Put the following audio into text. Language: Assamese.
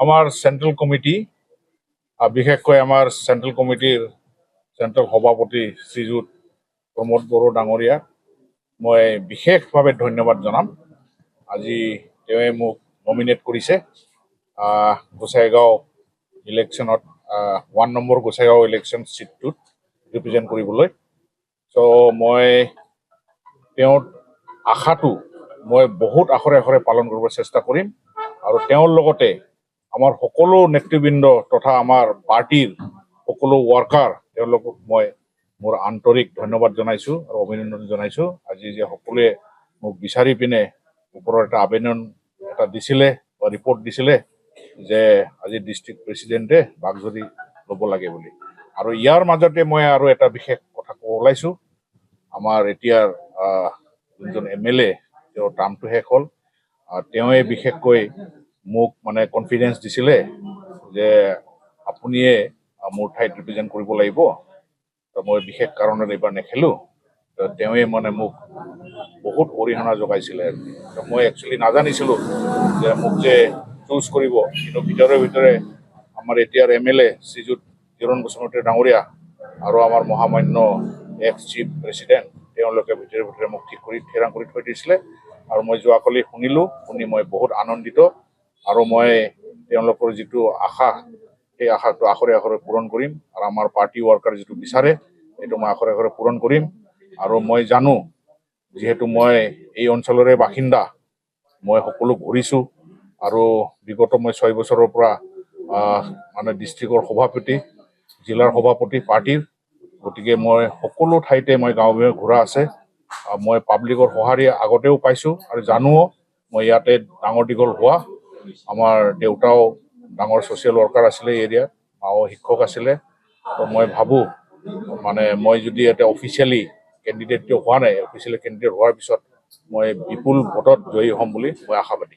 আমাৰ চেণ্ট্ৰেল কমিটি বিশেষকৈ আমাৰ চেণ্ট্ৰেল কমিটিৰ চেণ্ট্ৰেল সভাপতি শ্ৰীযুত প্ৰমোদ বড়ো ডাঙৰীয়া মই বিশেষভাৱে ধন্যবাদ জনাম। আজি তেওঁৱে মোক নমিনেট কৰিছে গোসাইগাঁও ইলেকশ্যনত 1 নম্বৰ গোসাইগাঁও ইলেকশ্যন চিটটোত ৰিপ্ৰেজেণ্ট কৰিবলৈ। চ' মই তেওঁৰ আশাটো মই বহুত আখৰে আখৰে পালন কৰিব চেষ্টা কৰিম আৰু তেওঁৰ লগতে আমাৰ সকলো নেতৃবৃন্দ তথা আমাৰ পাৰ্টিৰ সকলো ৱৰ্কাৰ তেওঁলোকক মই মোৰ আন্তৰিক ধন্যবাদ জনাইছোঁ আৰু অভিনন্দন জনাইছোঁ। আজি যে সকলোৱে মোক বিচাৰি পিনে ওপৰৰ এটা আবেদন এটা দিছিলে বা ৰিপৰ্ট দিছিলে যে আজি ডিষ্ট্ৰিক্ট প্ৰেচিডেণ্টে বাগজৰি ল'ব লাগে বুলি। আৰু ইয়াৰ মাজতে মই আৰু এটা বিশেষ কথা ক'ব ওলাইছোঁ। আমাৰ এতিয়াৰ যোনজন MLA তেওঁৰ টাৰ্মটো শেষ হ'ল। তেওঁৱে বিশেষকৈ মোক মানে কনফিডেঞ্চ দিছিলে যে আপুনিয়ে মোৰ ঠাইত ৰিপ্ৰেজেণ্ট কৰিব লাগিব। তো মই বিশেষ কাৰণত এইবাৰ নেখেলোঁ। তো তেওঁৱে মানে মোক বহুত অৰিহণা যোগাইছিলে। তো মই একচুৱেলি নাজানিছিলোঁ যে মোক যে চুজ কৰিব, কিন্তু ভিতৰে আমাৰ এতিয়াৰ MLA শ্ৰীযুত কিৰণ বসুমতাৰী ডাঙৰীয়া আৰু আমাৰ মহামান্য এক্স চিফ প্ৰেচিডেণ্ট তেওঁলোকে ভিতৰে মোক থিৰাং কৰি থৈ দিছিলে। আৰু মই যোৱাকালি শুনি মই বহুত আনন্দিত আৰু মই তেওঁলোকৰ যিটো আশা সেই আশাটো আখৰে আখৰে পূৰণ কৰিম আৰু আমাৰ পাৰ্টি ৱৰ্কাৰ যিটো বিচাৰে সেইটো মই আখৰে আখৰে পূৰণ কৰিম। আৰু মই জানো যিহেতু মই এই অঞ্চলৰে বাসিন্দা, মই সকলো ঘূৰিছোঁ আৰু বিগত মই 6 বছৰৰ পৰা মানে ডিষ্ট্ৰিক্টৰ সভাপতি, জিলাৰ সভাপতি পাৰ্টিৰ, গতিকে মই সকলো ঠাইতে মই গাঁৱে ঘূৰা আছে। মই পাব্লিকৰ সঁহাৰি আগতেও পাইছোঁ আৰু জানোও। মই ইয়াতে ডাঙৰ দীঘল হোৱা, আমাৰ দেউতাও ডাঙৰ ছ'চিয়েল ৱৰ্কাৰ আছিলে এই এৰিয়াত, মাও শিক্ষক আছিলে। তো মই ভাবোঁ মানে মই যদি এটা অফিচিয়েলি কেণ্ডিডেট হোৱা নাই, অফিচিয়েলি কেণ্ডিডেট হোৱাৰ পিছত মই বিপুল ভোটত জয়ী হ'ম বুলি মই আশাবাদী।